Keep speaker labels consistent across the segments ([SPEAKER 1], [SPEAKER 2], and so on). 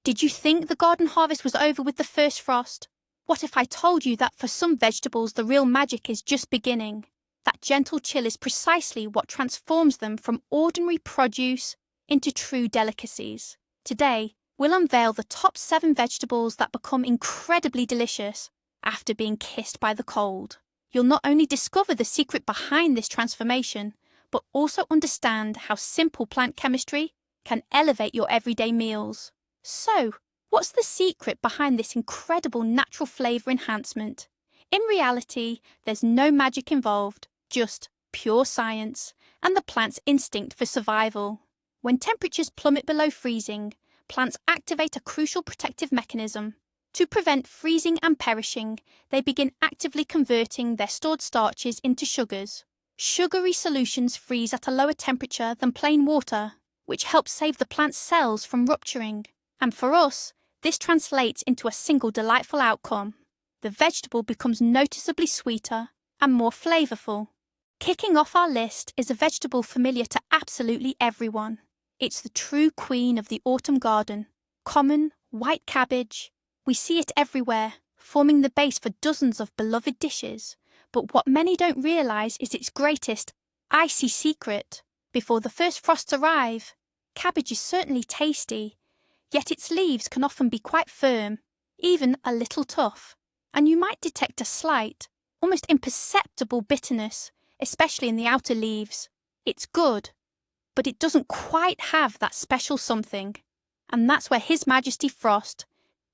[SPEAKER 1] Did you think the garden harvest was over with the first frost? What if I told you that for some vegetables the real magic is just beginning? That gentle chill is precisely what transforms them from ordinary produce into true delicacies. Today, we'll unveil the top 7 vegetables that become incredibly delicious after being kissed by the cold. You'll not only discover the secret behind this transformation, but also understand how simple plant chemistry can elevate your everyday meals. So, what's the secret behind this incredible natural flavour enhancement? In reality, there's no magic involved, just pure science and the plant's instinct for survival. When temperatures plummet below freezing, plants activate a crucial protective mechanism. To prevent freezing and perishing, they begin actively converting their stored starches into sugars. Sugary solutions freeze at a lower temperature than plain water, which helps save the plant's cells from rupturing. And for us, this translates into a single delightful outcome. The vegetable becomes noticeably sweeter and more flavorful. Kicking off our list is a vegetable familiar to absolutely everyone. It's the true queen of the autumn garden, common white cabbage. We see it everywhere, forming the base for dozens of beloved dishes. But what many don't realise is its greatest, icy secret. Before the first frosts arrive, cabbage is certainly tasty, yet its leaves can often be quite firm, even a little tough, and you might detect a slight, almost imperceptible bitterness, especially in the outer leaves. It's good, but it doesn't quite have that special something, and that's where His Majesty Frost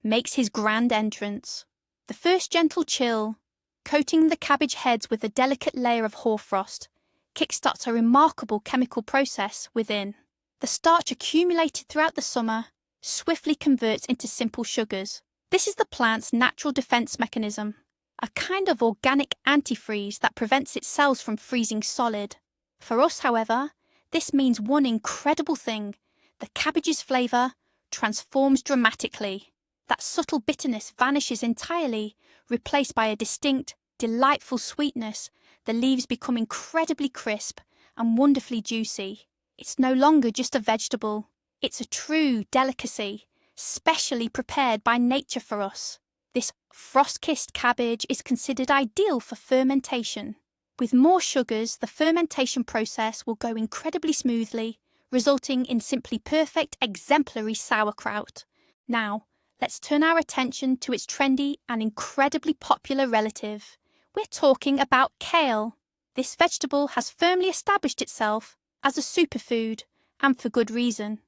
[SPEAKER 1] makes his grand entrance. The first gentle chill, coating the cabbage heads with a delicate layer of hoarfrost, kickstarts a remarkable chemical process within. The starch accumulated throughout the summer swiftly converts into simple sugars. This is the plant's natural defense mechanism, a kind of organic antifreeze that prevents its cells from freezing solid. For us, however, this means one incredible thing: the cabbage's flavour transforms dramatically. That subtle bitterness vanishes entirely, replaced by a distinct, delightful sweetness. The leaves become incredibly crisp and wonderfully juicy. It's no longer just a vegetable. It's a true delicacy, specially prepared by nature for us. This frost-kissed cabbage is considered ideal for fermentation. With more sugars, the fermentation process will go incredibly smoothly, resulting in simply perfect, exemplary sauerkraut. Now, let's turn our attention to its trendy and incredibly popular relative. We're talking about kale. This vegetable has firmly established itself as a superfood, and for good reason.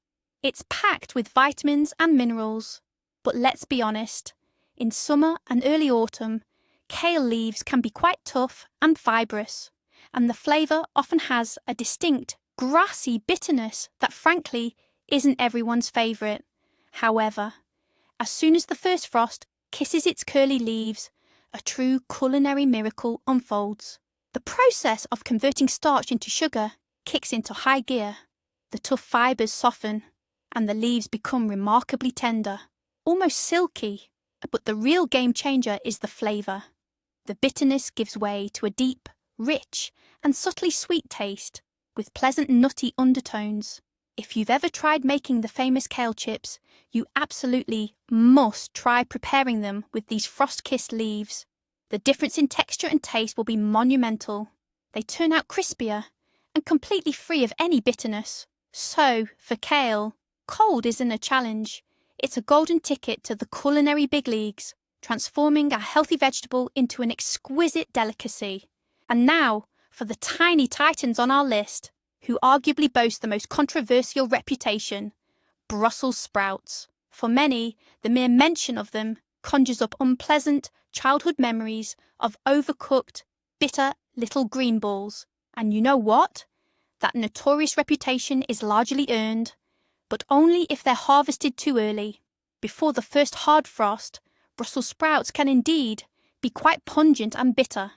[SPEAKER 1] It's packed with vitamins and minerals. But let's be honest, in summer and early autumn, kale leaves can be quite tough and fibrous, and the flavour often has a distinct, grassy bitterness that frankly isn't everyone's favourite. However, as soon as the first frost kisses its curly leaves, a true culinary miracle unfolds. The process of converting starch into sugar kicks into high gear. The tough fibres soften, and the leaves become remarkably tender, almost silky. But the real game changer is the flavour. The bitterness gives way to a deep, rich, and subtly sweet taste, with pleasant nutty undertones. If you've ever tried making the famous kale chips, you absolutely must try preparing them with these frost-kissed leaves. The difference in texture and taste will be monumental. They turn out crispier and completely free of any bitterness. So, for kale, cold isn't a challenge. It's a golden ticket to the culinary big leagues, transforming a healthy vegetable into an exquisite delicacy. And now, for the tiny titans on our list, who arguably boast the most controversial reputation: Brussels sprouts. For many, the mere mention of them conjures up unpleasant childhood memories of overcooked, bitter little green balls. And you know what? That notorious reputation is largely earned, but only if they're harvested too early. Before the first hard frost, Brussels sprouts can indeed be quite pungent and bitter.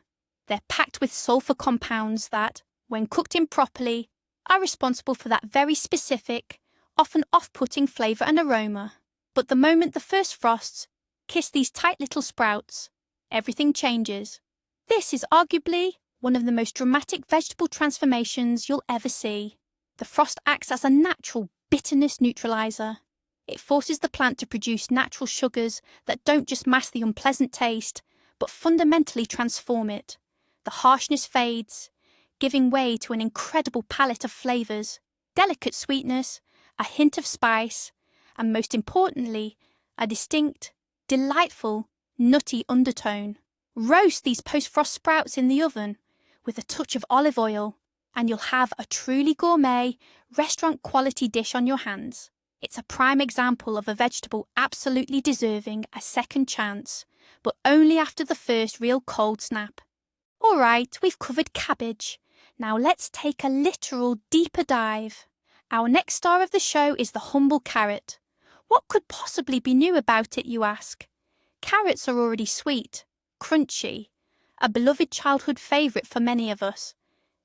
[SPEAKER 1] They're packed with sulfur compounds that, when cooked improperly, are responsible for that very specific, often off-putting flavour and aroma. But the moment the first frosts kiss these tight little sprouts, everything changes. This is arguably one of the most dramatic vegetable transformations you'll ever see. The frost acts as a natural bitterness neutralizer. It forces the plant to produce natural sugars that don't just mask the unpleasant taste, but fundamentally transform it. The harshness fades, giving way to an incredible palette of flavors, delicate sweetness, a hint of spice, and most importantly, a distinct, delightful, nutty undertone. Roast these post-frost sprouts in the oven with a touch of olive oil, and you'll have a truly gourmet, restaurant-quality dish on your hands. It's a prime example of a vegetable absolutely deserving a second chance, but only after the first real cold snap. All right, we've covered cabbage. Now let's take a literal deeper dive. Our next star of the show is the humble carrot. What could possibly be new about it, you ask? Carrots are already sweet, crunchy, a beloved childhood favourite for many of us.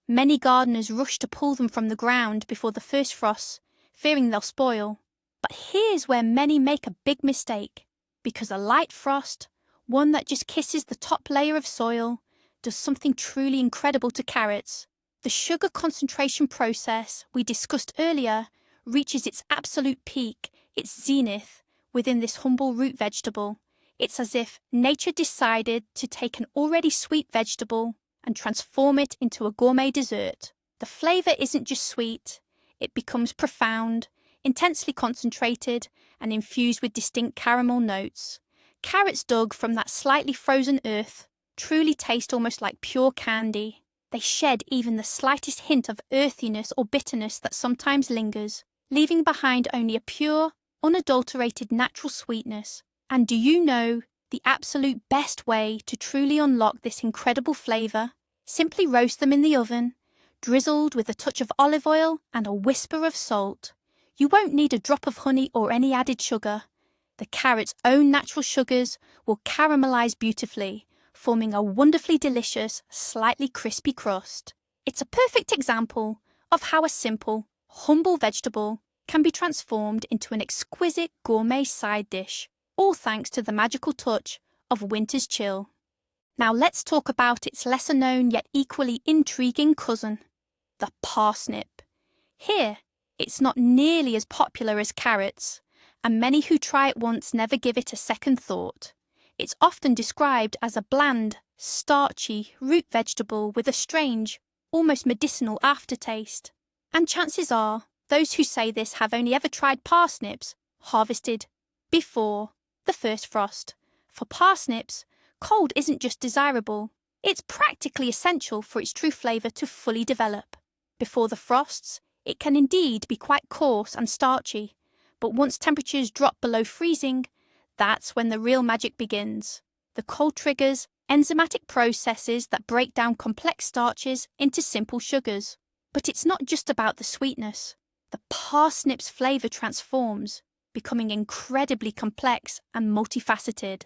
[SPEAKER 1] Many gardeners rush to pull them from the ground before the first frosts, fearing they'll spoil. But here's where many make a big mistake, because a light frost, one that just kisses the top layer of soil, does something truly incredible to carrots. The sugar concentration process we discussed earlier reaches its absolute peak, its zenith, within this humble root vegetable. It's as if nature decided to take an already sweet vegetable and transform it into a gourmet dessert. The flavour isn't just sweet, it becomes profound, intensely concentrated, and infused with distinct caramel notes. Carrots dug from that slightly frozen earth truly taste almost like pure candy. They shed even the slightest hint of earthiness or bitterness that sometimes lingers, leaving behind only a pure, unadulterated natural sweetness. And do you know the absolute best way to truly unlock this incredible flavour? Simply roast them in the oven, drizzled with a touch of olive oil and a whisper of salt. You won't need a drop of honey or any added sugar. The carrot's own natural sugars will caramelise beautifully, forming a wonderfully delicious, slightly crispy crust. It's a perfect example of how a simple, humble vegetable can be transformed into an exquisite gourmet side dish, all thanks to the magical touch of winter's chill. Now let's talk about its lesser-known yet equally intriguing cousin, the parsnip. Here, it's not nearly as popular as carrots, and many who try it once never give it a second thought. It's often described as a bland, starchy root vegetable with a strange, almost medicinal aftertaste. And chances are, those who say this have only ever tried parsnips harvested before the first frost. For parsnips, cold isn't just desirable, it's practically essential for its true flavour to fully develop. Before the frosts, it can indeed be quite coarse and starchy, but once temperatures drop below freezing, that's when the real magic begins. The cold triggers enzymatic processes that break down complex starches into simple sugars. But it's not just about the sweetness. The parsnip's flavour transforms, becoming incredibly complex and multifaceted.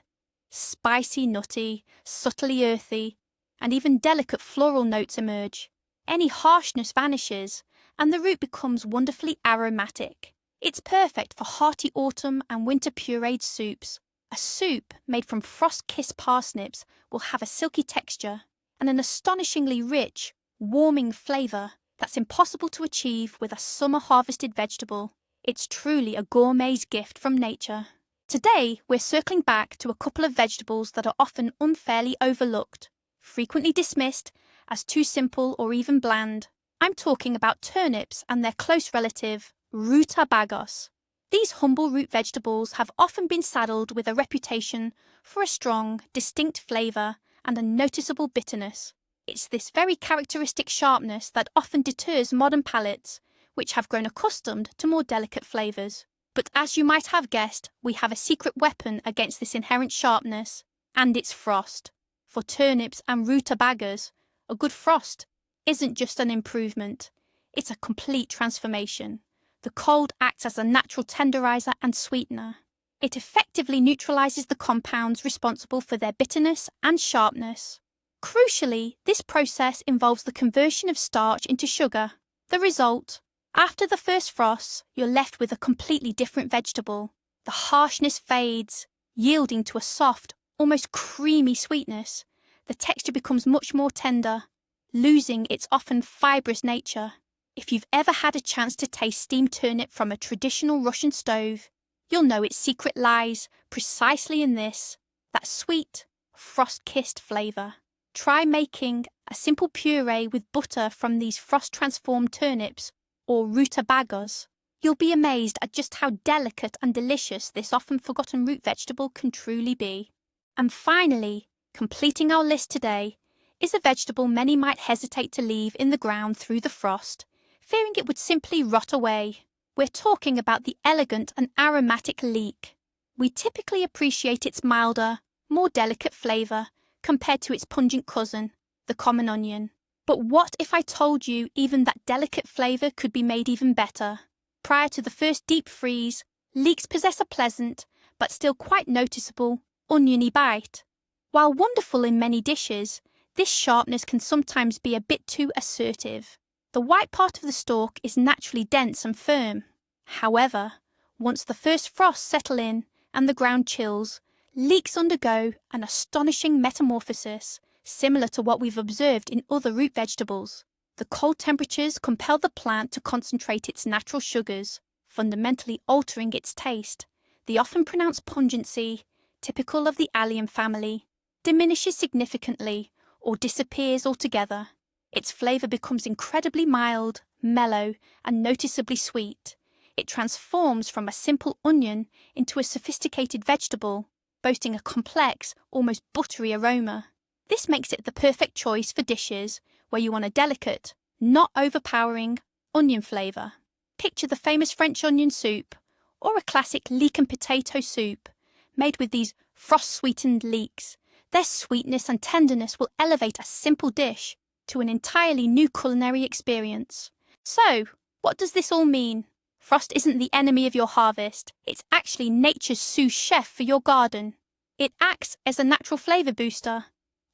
[SPEAKER 1] Spicy, nutty, subtly earthy, and even delicate floral notes emerge. Any harshness vanishes, and the root becomes wonderfully aromatic. It's perfect for hearty autumn and winter pureed soups. A soup made from frost-kissed parsnips will have a silky texture and an astonishingly rich, warming flavour that's impossible to achieve with a summer-harvested vegetable. It's truly a gourmet's gift from nature. Today, we're circling back to a couple of vegetables that are often unfairly overlooked, frequently dismissed as too simple or even bland. I'm talking about turnips and their close relative, rutabagas. These humble root vegetables have often been saddled with a reputation for a strong, distinct flavour and a noticeable bitterness. It's this very characteristic sharpness that often deters modern palates, which have grown accustomed to more delicate flavours. But as you might have guessed, we have a secret weapon against this inherent sharpness, and it's frost. For turnips and rutabagas, a good frost isn't just an improvement, it's a complete transformation. The cold acts as a natural tenderizer and sweetener. It effectively neutralizes the compounds responsible for their bitterness and sharpness. Crucially, this process involves the conversion of starch into sugar. The result, after the first frosts, you're left with a completely different vegetable. The harshness fades, yielding to a soft, almost creamy sweetness. The texture becomes much more tender, losing its often fibrous nature. If you've ever had a chance to taste steamed turnip from a traditional Russian stove, you'll know its secret lies precisely in this, that sweet, frost-kissed flavour. Try making a simple puree with butter from these frost-transformed turnips or rutabagas. You'll be amazed at just how delicate and delicious this often forgotten root vegetable can truly be. And finally, completing our list today, is a vegetable many might hesitate to leave in the ground through the frost, fearing it would simply rot away. We're talking about the elegant and aromatic leek. We typically appreciate its milder, more delicate flavour compared to its pungent cousin, the common onion. But what if I told you even that delicate flavour could be made even better? Prior to the first deep freeze, leeks possess a pleasant, but still quite noticeable, oniony bite. While wonderful in many dishes, this sharpness can sometimes be a bit too assertive. The white part of the stalk is naturally dense and firm. However, once the first frosts settle in and the ground chills, leeks undergo an astonishing metamorphosis, similar to what we've observed in other root vegetables. The cold temperatures compel the plant to concentrate its natural sugars, fundamentally altering its taste. The often pronounced pungency, typical of the allium family, diminishes significantly or disappears altogether. Its flavour becomes incredibly mild, mellow, and noticeably sweet. It transforms from a simple onion into a sophisticated vegetable, boasting a complex, almost buttery aroma. This makes it the perfect choice for dishes where you want a delicate, not overpowering, onion flavour. Picture the famous French onion soup, or a classic leek and potato soup, made with these frost-sweetened leeks. Their sweetness and tenderness will elevate a simple dish to an entirely new culinary experience. So, what does this all mean? Frost isn't the enemy of your harvest, it's actually nature's sous chef for your garden. It acts as a natural flavour booster,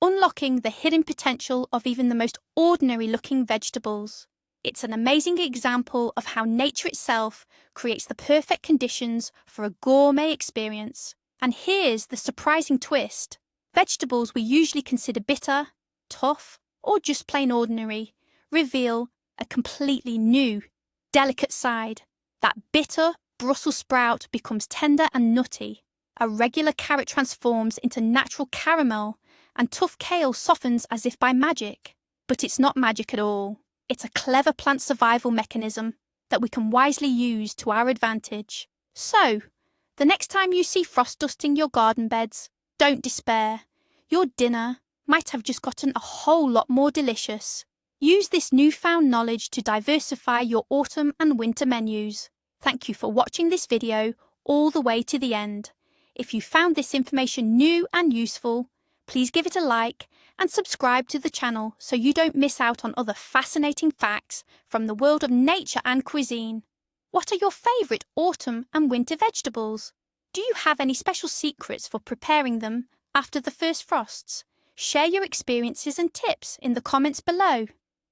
[SPEAKER 1] unlocking the hidden potential of even the most ordinary-looking vegetables. It's an amazing example of how nature itself creates the perfect conditions for a gourmet experience. And here's the surprising twist. Vegetables we usually consider bitter, tough, or just plain ordinary reveal a completely new, delicate side. That bitter Brussels sprout becomes tender and nutty. A regular carrot transforms into natural caramel, and tough kale softens as if by magic. But it's not magic at all. It's a clever plant survival mechanism that we can wisely use to our advantage. So, the next time you see frost dusting your garden beds, don't despair. Your dinner might have just gotten a whole lot more delicious. Use this newfound knowledge to diversify your autumn and winter menus. Thank you for watching this video all the way to the end. If you found this information new and useful, please give it a like and subscribe to the channel so you don't miss out on other fascinating facts from the world of nature and cuisine. What are your favourite autumn and winter vegetables? Do you have any special secrets for preparing them after the first frosts? Share your experiences and tips in the comments below.